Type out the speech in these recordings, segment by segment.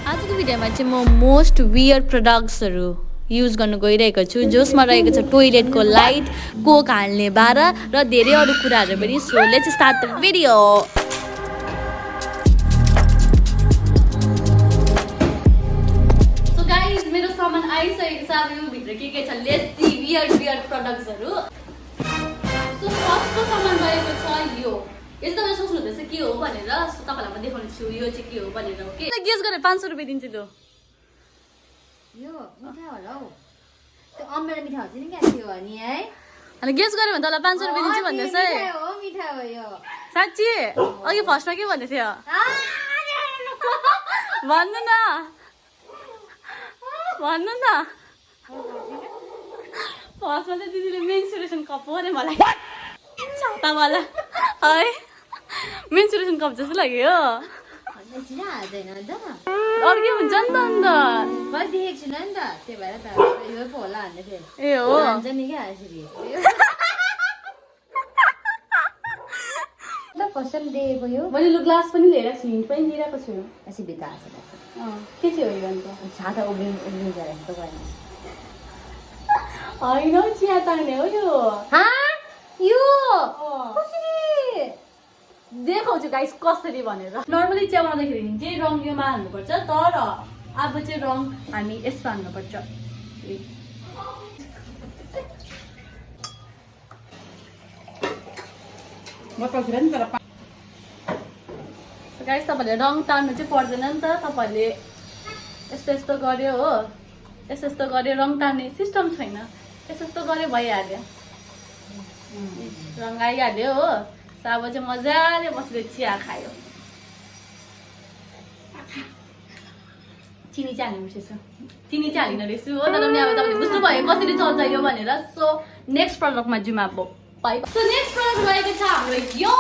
आजको भिडियोमा चाहिँ म मोस्ट वियर प्रडक्ट्सहरू युज गर्न गइरहेको छु जसमा रहेको छ टोइलेटको लाइट कोक हाल्ने बारा र धेरै अरू कुराहरू पनि so let's start the video so guys मेरो सामान आइसकेको छ अब यो भित्र के छ लेट्स सी वियर प्रडक्ट्सहरू सो फर्स्टको सामान रहेको छ यो यस्तो तपाईले सोच्नुहुँदैछ के हो भनेर सो तपाईलाई म देखाउने छु यो चाहिँ के हो भनेर ओके गेस गरेर 500 रुपैयाँ दिन्छु लु यो मिठा होला हौ त्यो अमरा मिठा हुन्छ नि क्या त्यो हो नि है अनि गेस गर्यो भने तँलाई 500 रुपैयाँ दिन्छु भन्दैछ है मिठा हो यो साच्ची अघि फर्स्टमा के भन्दै थियो भन्नु न फर्स्टमा चाहिँ दिदीले मेन्सुरेसन कप हो अरे मलाई छातावाला है मेन्सुरेसन कप जस्तो लाग्यो हो अरू के हुन्छ नि त अन्त मैले देखेको छुइनँ नि त त्यही भएर त यो पो होला भन्दै थिएँ ए हो भन्छ नि क्या यसरी ल कसम दिएको यो मैले लु ग्लास पनि लिएर छु हिँड पनि लिइरहेको छु यसरी भित्र आएको के थियो यो अन्त छाता उब्लिन्छ यस्तो गर्ने होइन चिया तान्ने हो यो यो देखाउँछु गाइस कसरी भनेर नर्मली चिया बनाउँदाखेरि चाहिँ रङ योमा हाल्नुपर्छ तर अब चाहिँ रङ हामी यसमा हाल्नुपर्छ गाइस तपाईँले रङ तान्नु चाहिँ पर्दैन नि त तपाईँहरूले यस्तो यस्तो गर्यो हो यस्तो गर्यो रङ तान्ने सिस्टम छैन यस्तो गर्यो भइहाल्यो रङ आइहाल्यो हो अब चाहिँ मजाले बसेर चिया खायो चिनी चाहिँ हाल्नु बिर्सेछु चिनी चाहिँ हालिन रहेछु हो तर पनि अब तपाईँले बुझ्नुभयो कसरी चल्छ यो भनेर सो नेक्स्ट प्रडक्टमा जाउँ अब बाइ सो नेक्स्ट प्रडक्ट रहेको छ हाम्रो यो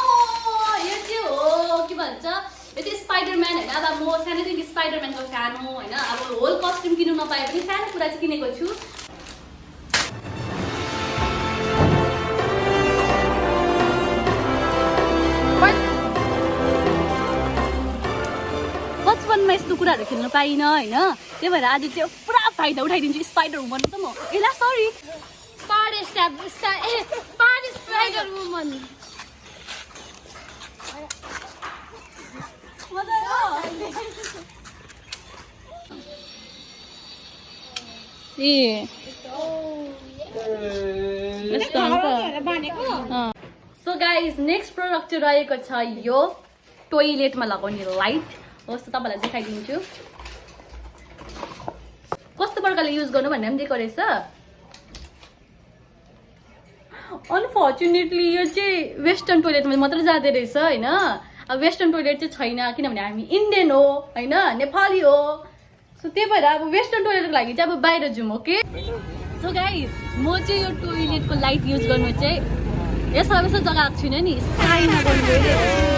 चाहिँ हो के भन्छ यो चाहिँ स्पाइडरम्यान होइन अब म सानैदेखि स्पाइडरम्यानको फ्यान हो होइन अब होल कस्ट्युम किन्नु नपाए पनि सानो कुरा चाहिँ किनेको छु बचपनमा यस्तो कुराहरू खेल्न पाइनँ होइन त्यही भएर आज चाहिँ पुरा फाइदा उठाइदिन्छु स्पाइडर वुमन त म एला sorry spider woman so guys next product चाहिँ रहेको छ यो टोइलेटमा लगाउने लाइट कस्तो तपाईँलाई देखाइदिन्छु कस्तो प्रकारले युज गर्नु भनेर पनि दिएको रहेछ अनफर्चुनेटली यो चाहिँ वेस्टर्न टोइलेटमा मात्रै जाँदो रहेछ होइन अब वेस्टर्न टोइलेट चाहिँ छैन किनभने हामी इन्डियन हो होइन नेपाली हो सो त्यही भएर अब वेस्टर्न टोइलेटको लागि चाहिँ अब बाहिर जाउँ ओके सो गाइस म चाहिँ यो टोइलेटको लाइट युज गर्नु चाहिँ यस्तो जग्गा आएको छुइनँ नि स्काईमा गर्नु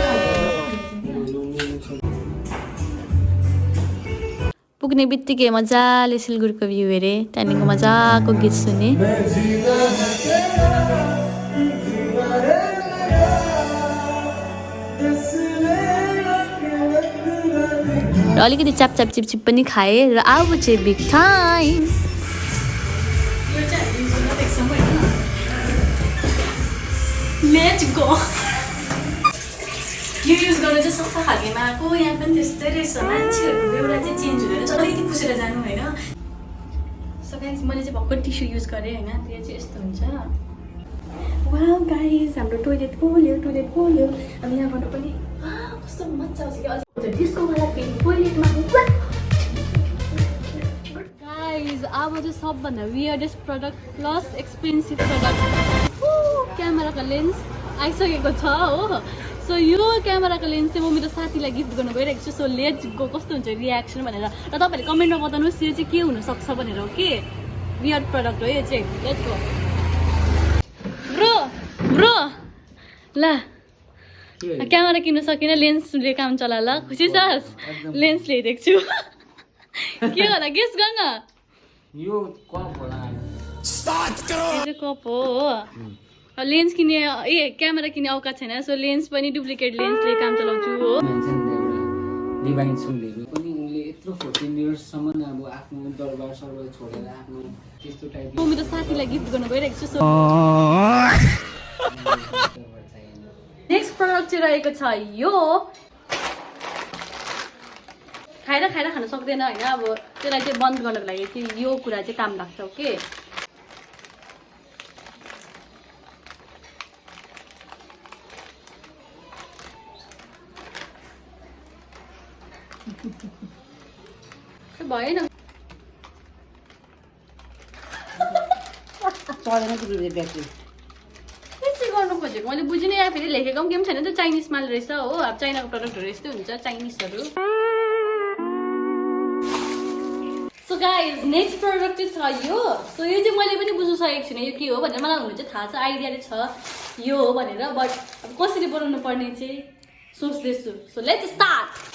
पुग्ने बित्तिकै मजाले सिलगढीको भ्यू हेरेँ त्यहाँदेखिको मजाको गीत सुने र अलिकति च्याप चिप पनि खाएँ र अब चाहिँ बिग टाइम लेट्स गो यो युज गर्नु चाहिँ सफा खालकेमा आएको यहाँ पनि त्यस्तै रहेछ मान्छेहरूको एउटा चाहिँ चेन्ज हुँदैन तर अलिकति पुसेर जानु होइन सो गाइस मैले चाहिँ भर्खर टिस्यु युज गरेँ होइन त्यो चाहिँ यस्तो हुन्छ वाउ गाइस हाम्रो टोइलेट पोल्यो अनि यहाँबाट पनि कस्तो मजा आउँछ कि अझ डिस्कोवाला फेरि टोइलेटमा गाइस अब चाहिँ सबभन्दा weirdest product plus expensive product क्यामेराको लेन्स आइसकेको छ हो सो यो क्यामेराको लेन्स चाहिँ म मेरो साथीलाई गिफ्ट गर्नु गइरहेको छु सो लेट्स गो कस्तो हुन्छ रियाक्सन भनेर र तपाईँहरूले कमेन्टमा बताउनुहोस् यो चाहिँ के हुनसक्छ भनेर हो के वियर्ड प्रडक्ट हो यो चाहिँ लेट्स गो ब्रो ल क्यामेरा किन्नु सकिनँ लेन्सले काम चला ल खुसी छस् लेन्स ल्याइदिएको छु के होला गेस गर्न यो कप होला कप हो लेन्स किने ए क्यामेरा किने औकात छैन सो लेन्स पनि डुप्लिकेट लेन्सले काम चलाउँछु हो डिभाइन सुलेको पनि उनले यत्रो 14 इयर्ससम्म अब आफ्नो दरबार सर्वर छोडेर आफ्नो त्यस्तो म टाइपको मेरो साथीलाई गिफ्ट गर्न गइरहेको छु सो नेक्स्ट प्रडक्ट चाहिँ रहेको छ यो खाएर खान सक्दैन होइन अब त्यसलाई चाहिँ बन्द गर्नको लागि चाहिँ यो कुरा चाहिँ काम लाग्छ ओके भएन चढेन तिमीले ब्याट्री त्यसै गर्नु खोजेको मैले बुझिनँ या फेरि लेखेको पनि केही छैन त चाइनिज माल रहेछ हो अब चाइनाको प्रडक्टहरू यस्तै हुन्छ चाइनिजहरू सो गाइज नेक्स्ट प्रडक्ट चाहिँ छ यो सो यो चाहिँ मैले पनि बुझ्नु सकेको छुइनँ यो के हो भनेर मलाई हुनु चाहिँ थाहा छ आइडिया चाहिँ छ यो हो भनेर बट अब कसरी बनाउनु पर्ने चाहिँ सोच्दैछु सो लेट्स स्टार्ट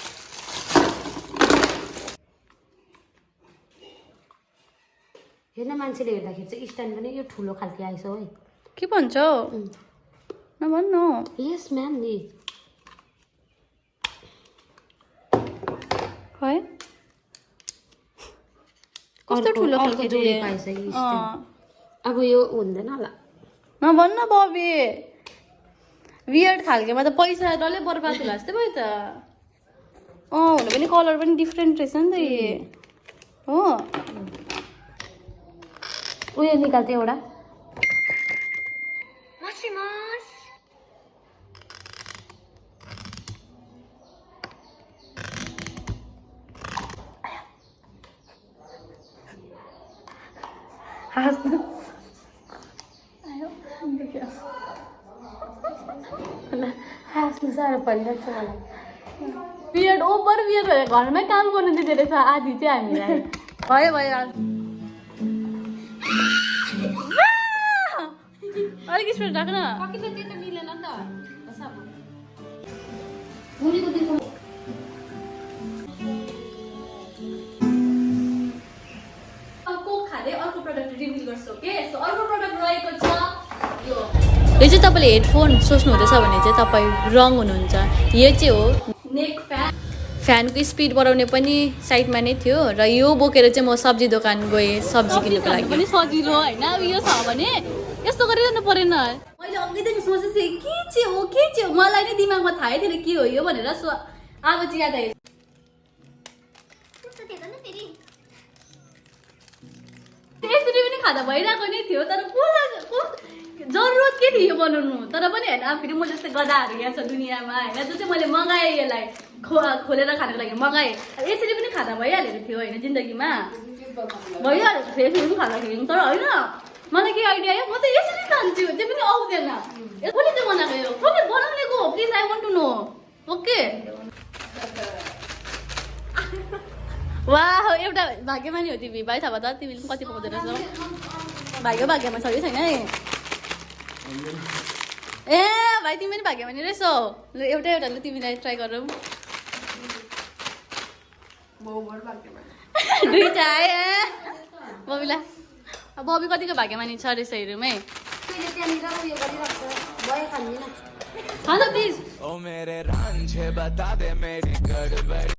हेर्न मान्छेले हेर्दाखेरि चाहिँ स्ट्यान्ड पनि यो ठुलो खालको आएछ है के भन्छौ नभन्नु यस म्याम नि खै कस्तो ठुलो खालको जोडी पाएछ यो स्ट्यान्ड अब यो हुँदैन होला नभन्न बबी वियर्ड खालकोमा त पैसा डल्लै बर्बाद होला जस्तै भयो त हुनु पनि कलर पनि डिफ्रेन्ट रहेछ नि त यो हो उयो निकाल्थ्यो एउटा हाँस्नु हाँस्नु साह्रो परिरहेको छ मलाई वियर्ड ओभर वियर्ड भएर घरमै काम गर्नु दिँदो रहेछ आधी चाहिँ हामीलाई भयो अलिक स्पिड राख्न मिलेन नि त भोलिको दिनको अर्को प्रडक्ट रिभिल गर्छु ओके सो अर्को प्रडक्ट रहेको छ यो चाहिँ तपाईँले हेडफोन सोच्नु हुँदैछ भने चाहिँ तपाईँ रङ हुनुहुन्छ यो चाहिँ हो नेक फ्यानको स्पिड बढाउने पनि साइडमा नै थियो र यो बोकेर चाहिँ म सब्जी दोकान गएँ सब्जी किन्नुको लागि पनि सजिलो होइन अब यो छ भने यस्तो गरिरहनु परेन मैले अघिदेखि सोचेको थिएँ के चाहिँ हो मलाई नै दिमागमा थाहै थिएन के हो यो भनेर सो अब चाहिँ याद आयो यसरी पनि खाँदा भइरहेको नै थियो तर को जरुरत के थियो यो बनाउनु तर पनि होइन फेरि म जस्तै गदाहरू यहाँ छ दुनियाँमा होइन जो चाहिँ मैले मगाएँ यसलाई खोलेर खानको लागि मगाएँ यसरी पनि खाँदा भइहालेको थियो होइन जिन्दगीमा भइहालेको थियो यसरी पनि खाँदाखेरि तर होइन मलाई के आइडिया आयो म त यसरी खान्छु त्यो पनि आउँदैन कसले चाहिँ बनाएको यो कसले बनाउने को please I want to know okay वाह एउटा भाग्यमानी हो तिमी भाइ थाहा त तिमीले पनि कति पाउँदो रहेछौ भाग्यमा छ कि छैन है ए भाइ तिमी पनि भाग्यमानी रहेछौ ल एउटा ल तिमीलाई ट्राई गरौँ दुईटा है बबीलाई बबी कतिको भाग्यमानी छ रहेछ हेरौँ है खान प्लिज